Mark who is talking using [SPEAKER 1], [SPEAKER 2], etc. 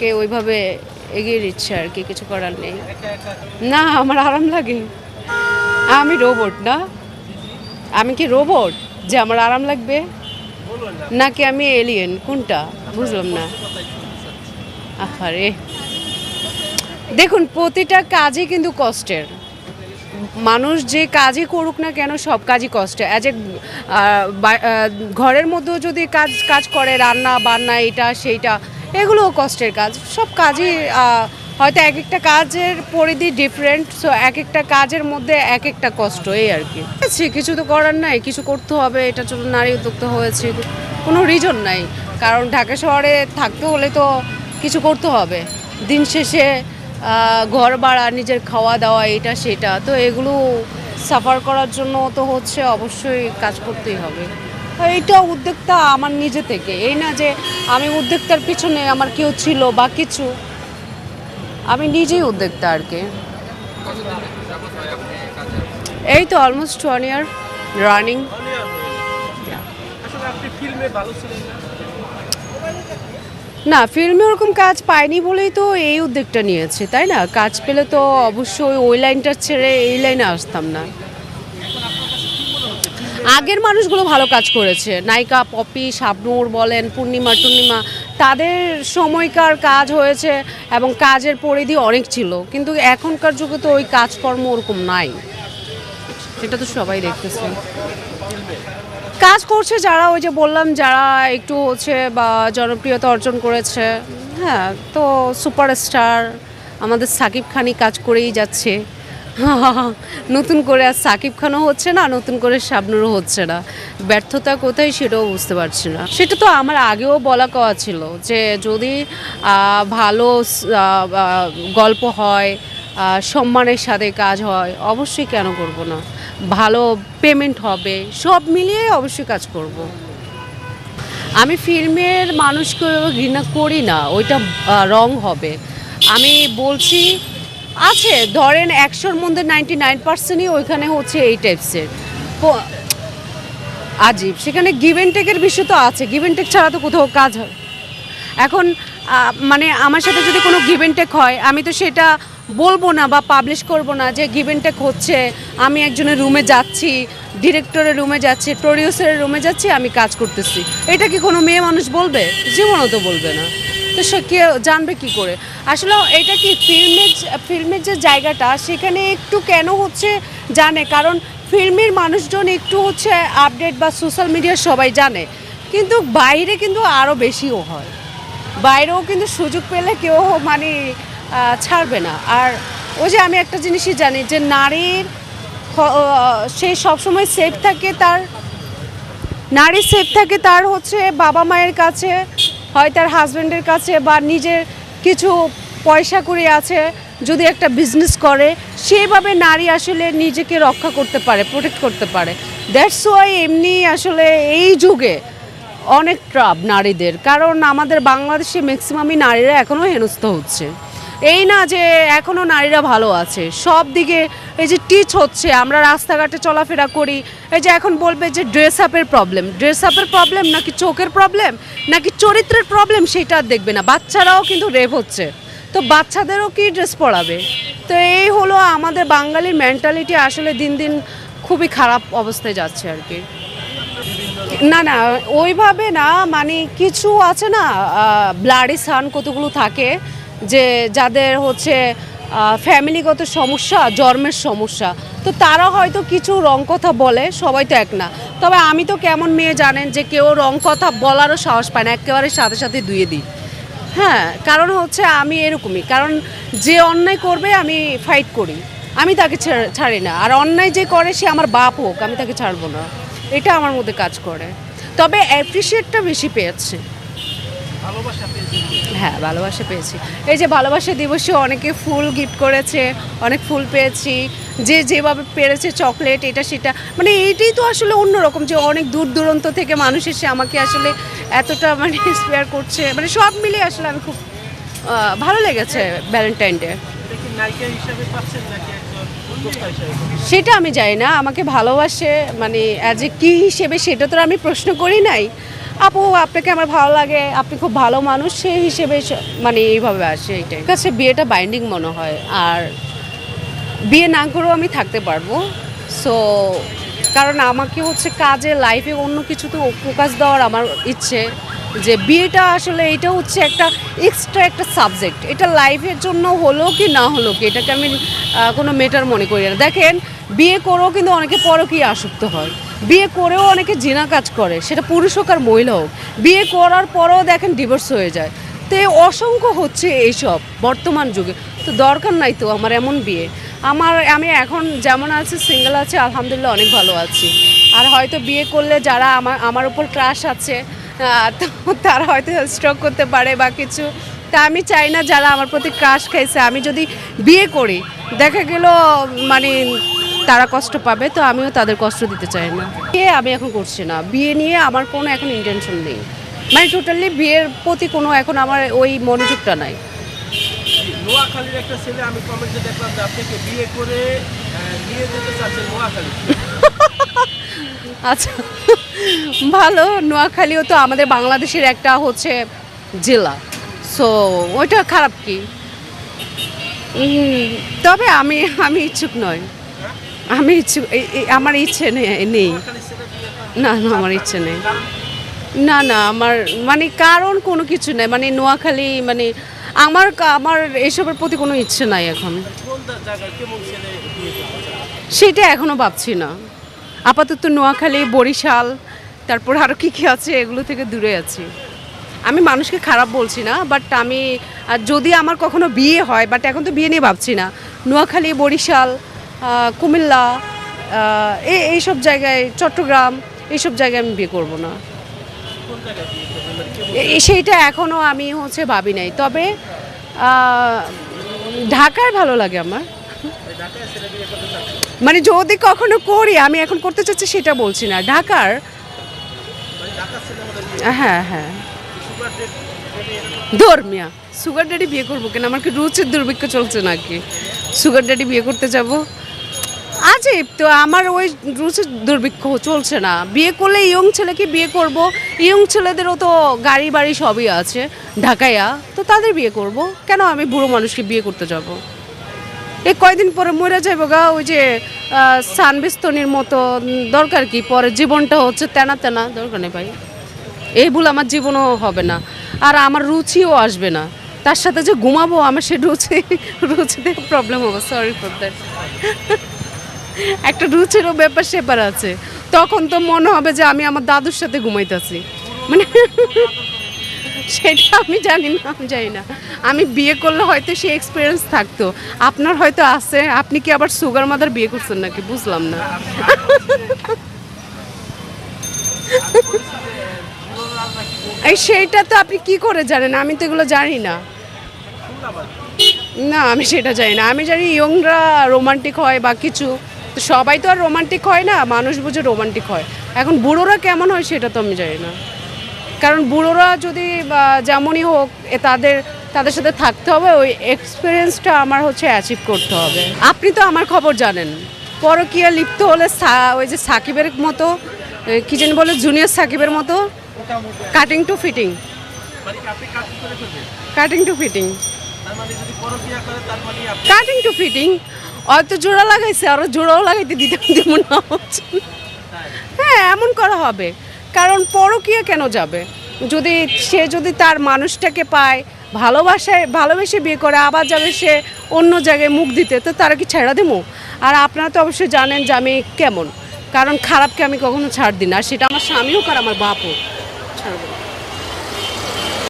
[SPEAKER 1] কে ওইভাবে এগিয়ে দিচ্ছে আর কি, কিছু করার নেই। না, আমার আরাম লাগে। আমি রোবট না? আমি কি রোবট যে আমার আরাম লাগবে? নাকি আমি এলিয়েন? কোনটা বুঝলাম না। আরে দেখুন, প্রতিটা কাজই কিন্তু কষ্টের। মানুষ যে কাজই করুক না কেন, সব কাজই কষ্টে। অ্যাজ এ ঘরের মধ্যেও যদি কাজ কাজ করে, রান্না বান্না এটা সেইটা, এগুলোও কষ্টের কাজ। সব কাজই হয়তো এক একটা কাজের পরিধি ডিফারেন্ট, সো এক একটা কাজের মধ্যে এক একটা কষ্ট, এই আর কি। কিছু তো করার নাই, কিছু করতে হবে। এটার জন্য নারী উদ্যোক্তা হয়েছে, কোনো রিজন নাই। কারণ ঢাকা শহরে থাকতে হলে তো কিছু করতে হবে। দিন শেষে ঘর ভাড়া, নিজের খাওয়া দাওয়া, এটা সেটা, তো এগুলো সাফার করার জন্য তো হচ্ছে অবশ্যই কাজ করতেই হবে। এইটা উদ্যোক্তা আমার নিজে থেকে, এই না যে আমি উদ্যোক্তার পিছনে আমার কেউ ছিল বা কিছু। আমি নিজেই উদ্যোক্তা আর কি। এই তো অলমোস্ট 1 ইয়ার রানিং। না, ফিল্মে ওরকম কাজ পাইনি বলেই তো এই উদ্যোগটা নিয়েছে, তাই না? কাজ পেলে তো অবশ্যই ওই লাইনটা ছেড়ে এই লাইনে আসতাম না। আগের মানুষগুলো ভালো কাজ করেছে, নায়িকা পপি, শাবনূর বলেন, পূর্ণিমা, তাদের সময়কার কাজ হয়েছে এবং কাজের পরিধি অনেক ছিল। কিন্তু এখনকার যুগে তো ওই কাজকর্ম ওরকম নাই, সেটা তো সবাই দেখতেছে। কাজ করছে যারা, ওই যে বললাম, যারা একটু হচ্ছে বা জনপ্রিয়তা অর্জন করেছে। হ্যাঁ, তো সুপারস্টার আমাদের সাকিব খানই কাজ করেই যাচ্ছে। নতুন করে আর সাকিব খানও হচ্ছে না, নতুন করে শাবনূরও হচ্ছে না। ব্যর্থতা কোথায় সেটাও বুঝতে পারছি না। সেটা তো আমার আগেও বলা কওয়া ছিল যে যদি ভালো গল্প হয়, সম্মানের সাথে কাজ হয়, অবশ্যই কেন করব না। ভালো পেমেন্ট হবে, সব মিলিয়ে অবশ্যই কাজ করব। আমি ফিল্মের মানুষকে ঘৃণা করি না, ওইটা রং হবে। আমি বলছি আছে, ধরেন 100-র মধ্যে 99%ই ওইখানে হচ্ছে এই টাইপসের আজীব। সেখানে গিভ অ্যান্ড টেকের বিষয় তো আছে, গিভ অ্যান্ড টেক ছাড়া তো কোথাও কাজ হয়। এখন মানে আমার সাথে যদি কোনো গিভ অ্যান্ড টেক হয়, আমি তো সেটা বলবো না বা পাবলিশ করব না যে গিভ অ্যান্ড টেক হচ্ছে। আমি একজনের রুমে যাচ্ছি, ডিরেক্টরের রুমে যাচ্ছি, প্রডিউসারের রুমে যাচ্ছি, আমি কাজ করতেছি। এটা কি কোনো মেয়ে মানুষ বলবে? জীবনও তো বলবে না। তো সে কে জানবে কি করে? আসলে এটা কি ফিল্মের যে জায়গাটা, সেখানে একটু কেন হচ্ছে জানে, কারণ ফিল্মের মানুষজন একটু হচ্ছে আপডেট বা সোশ্যাল মিডিয়া সবাই জানে। কিন্তু বাইরে কিন্তু আরও বেশিও হয়, বাইরেও কিন্তু সুযোগ পেলে কেউ মানে ছাড়বে না। আর ওই যে আমি একটা জিনিসই জানি যে নারীর সে সবসময় সেফ থাকে, নারী সেফ থাকে তার হচ্ছে বাবা মায়ের কাছে, হয় তার হাজব্যান্ডের কাছে, বা নিজের কিছু পয়সা করে আছে, যদি একটা বিজনেস করে, সেইভাবে নারী আসলে নিজেকে রক্ষা করতে পারে, প্রোটেক্ট করতে পারে। দ্যাটস ওয়াই এমনি আসলে এই যুগে অনেক ট্রাপ নারীদের, কারণ আমাদের বাংলাদেশে ম্যাক্সিমামই নারীরা এখনও হেনস্থ হচ্ছে। এই না যে এখনও নারীরা ভালো আছে, সব দিকে এই যে টিচ হচ্ছে। আমরা রাস্তাঘাটে চলাফেরা করি, এই যে এখন বলবে যে ড্রেস আপের প্রবলেম নাকি চোখের প্রবলেম নাকি চরিত্রের প্রবলেম, সেটা আর দেখবে না। বাচ্চারাও কিন্তু রেপ হচ্ছে, তো বাচ্চাদেরও কি ড্রেস পরাবে? তো এই হলো আমাদের বাঙালির মেন্টালিটি, আসলে দিন দিন খুবই খারাপ অবস্থায় যাচ্ছে আর কি। না, ওইভাবে না, মানে কিছু আছে না, ব্লাডি সান কতগুলো থাকে যে যাদের হচ্ছে ফ্যামিলিগত সমস্যা, জন্মের সমস্যা, তো তারা হয়তো কিছু রং কথা বলে, সবাই তো এক না। তবে আমি তো কেমন মেয়ে জানেন, যে কেউ রং কথা বলারও সাহস পায় না, একেবারে সাথে সাথে ধুয়ে দিই। হ্যাঁ, কারণ হচ্ছে আমি এরকমই, কারণ যে অন্যায় করবে আমি ফাইট করি, আমি তাকে ছাড়ি না। আর অন্যায় যে করে সে আমার বাপ হোক, আমি তাকে ছাড়বো না, এটা আমার মধ্যে কাজ করে। তবে অ্যাপ্রিসিয়েটটা বেশি পেয়েছে। হ্যাঁ, ভালোবাসা পেয়েছি। এই যে ভালোবাসা দিবসে অনেকে ফুল গিফট করেছে, অনেক ফুল পেয়েছি, যে যেভাবে পেরেছে চকলেট, এটা সেটা, মানে এইটাই তো আসলে অন্যরকম, যে অনেক দূর দূরান্ত থেকে মানুষ এসে আমাকে আসলে এতটা মানে ইন্সপায়ার করছে, মানে সব মিলিয়ে আসলে আমি খুব ভালো লেগেছে ভ্যালেন্টাইন ডে। সেটা আমি জানি না, আমাকে ভালোবাসে মানে অ্যাজ এ কী হিসেবে, সেটা তো আমি প্রশ্ন করি নাই। আপু আপনাকে আমার ভালো লাগে, আপনি খুব ভালো মানুষ, সেই হিসেবে মানে এইভাবে আসে। এইটাই কাছে বিয়েটা বাইন্ডিং মনে হয়। আর বিয়ে না করেও আমি থাকতে পারবো। সো কারণ আমাকে হচ্ছে কাজে লাইফে অন্য কিছুতে ফোকাস দেওয়ার আমার ইচ্ছে, যে বিয়েটা আসলে এটা হচ্ছে একটা এক্সট্রা একটা সাবজেক্ট। এটা লাইফের জন্য হলো কি না হলো কি এটাকে আমি কোনো মেটার মনে করি না। দেখেন বিয়ে করেও কিন্তু অনেকে পরকীয়া আসক্ত হয়, বিয়ে করেও অনেকে জিনা কাজ করে, সেটা পুরুষ হোক আর মহিলা হোক। বিয়ে করার পরেও দেখেন ডিভোর্স হয়ে যায়। তো অসংখ্য হচ্ছে এইসব বর্তমান যুগে। তো দরকার নাই তো আমার এমন বিয়ে। আমি এখন যেমন আছি সিঙ্গেল আছি, আলহামদুলিল্লাহ অনেক ভালো আছি। আর হয়তো বিয়ে করলে যারা আমার উপর ক্রাশ আছে তো তারা হয়তো স্ট্রোক করতে পারে বা কিছু। তা আমি চাই না যারা আমার প্রতি ক্রাশ খাইছে আমি যদি বিয়ে করি দেখা গেল মানে তারা কষ্ট পাবে, তো আমিও তাদের কষ্ট দিতে চাই না। বিয়ে আমি এখন করছি না, বিয়ে নিয়ে আমার কোনো এখন ইন্টেনশন নেই, মানে টোটালি বিয়ের প্রতি কোনো এখন আমার ওই মনোযোগটা নাই।
[SPEAKER 2] নোয়াখালীর একটা ছেলে আমি কমেন্টে দেখলাম যে আপনাকে বিয়ে করে নিয়ে যেতে চাচ্ছেন নোয়াখালী।
[SPEAKER 1] আচ্ছা ভালো, নোয়াখালীও তো আমাদের বাংলাদেশের একটা হচ্ছে জেলা, সো ওইটা খারাপ কি? তবে আমি ইচ্ছুক নয়, আমি ইচ্ছুক আমার ইচ্ছে নেই। না না আমার ইচ্ছে নেই, না না আমার মানে কারণ কোনো কিছু নেই, মানে নোয়াখালী মানে আমার আমার এসবের প্রতি কোনো ইচ্ছে নাই এখন। সেটা এখনো ভাবছি না, আপাতত নোয়াখালী বরিশাল তারপর আরও কী কী আছে এগুলো থেকে দূরে আছি। আমি মানুষকে খারাপ বলছি না, বাট আমি যদি আমার কখনো বিয়ে হয়, বাট এখন তো বিয়ে নিয়ে ভাবছি না, নোয়াখালী বরিশাল কুমিল্লা এইসব জায়গায়, চট্টগ্রাম এইসব জায়গায় আমি বিয়ে করব না। সেইটা এখনও আমি হচ্ছে ভাবি নাই, তবে ঢাকায় ভালো লাগে আমার। মানে যদি কখনো করি, আমি এখন করতে চাচ্ছি সেটা বলছি না, ঢাকার। হ্যাঁ হ্যাঁ ধর্মিয়া সুগার ড্যাডি বিয়ে করবো কেন? আমার কি রুচির দুর্ভিক্ষ চলছে নাকি সুগার ড্যাডি বিয়ে করতে যাব? আজীব তো, আমার ওই রুচির দুর্ভিক্ষ চলছে না। বিয়ে করলে ইয়ং ছেলেকে বিয়ে করব, ইয়ং ছেলেদেরও তো গাড়ি বাড়ি সবই আছে ঢাকাইয়া, তো তাদের বিয়ে করব কেন? আমি বুড়ো মানুষকে বিয়ে করতে যাব? এই কয়দিন পরে মরে যাইব গা, ওই যে সানবিস্তনির মতো। দরকার কি? পরে জীবনটা হচ্ছে তেনা তেনা, দরকার নেই ভাই। এই ভুল আমার জীবনও হবে না, আর আমার রুচিও আসবে না। তার সাথে যে ঘুমাবো আমার সে রুচিতে প্রবলেম হবে, সরি ফর দ্যাট। একটা রুচিরও ব্যাপার স্যাপার আছে, তখন তো মনে হবে যে আমি আমার দাদুর সাথে ঘুমাইতেছি, মানে সেটা আমি জানি না। আমি বিয়ে করলে হয়তো সেই এক্সপিরিয়েন্স থাকতো, আপনার হয়তো আছে। আপনি কি আবার সুগার মাদার বিয়ে করছেন নাকি? বুঝলাম না। এই সেইটা তো আপনি কি করে জানেন? আমি তো এগুলো জানি না। না আমি সেটা জানি না। আমি জানি ইয়ংরা রোমান্টিক হয় বা কিছু, তো সবাই তো আর রোমান্টিক হয় না, মানুষ বুঝে রোমান্টিক হয়। এখন বুড়োরা কেমন হয় সেটা তো আমি জানি না, কারণ বুড়োরা যদি যেমনই হোক তাদের সাথে থাকতে হবে, ওই এক্সপিরিয়েন্সটা আমার হচ্ছে অ্যাচিভ করতে হবে। আপনি তো আমার খবর জানেন, পরকীয়া লিপ্ত হলে ওই যে সাকিবের মতো, কি যেন বলে, জুনিয়র সাকিবের মতো কাটিং টু ফিটিং। হয়তো জোড়া লাগাইছে, আরও জোড়াও লাগাইতে দিতে মনে হচ্ছে। হ্যাঁ এমন করা হবে, কারণ পরকীয়া কেন যাবে? যদি তার মানুষটাকে পায়, ভালোবেসে বিয়ে করে, আবার যাবে সে অন্য জায়গায় মুখ দিতে, তো তারা কি ছেড়া দেবো? আর আপনারা তো অবশ্যই জানেন যে আমি কেমন, কারণ খারাপকে আমি কখনো ছাড় দিই না, আর সেটা আমার স্বামী হোক আর আমার বাপ হোক, ছাড়বো।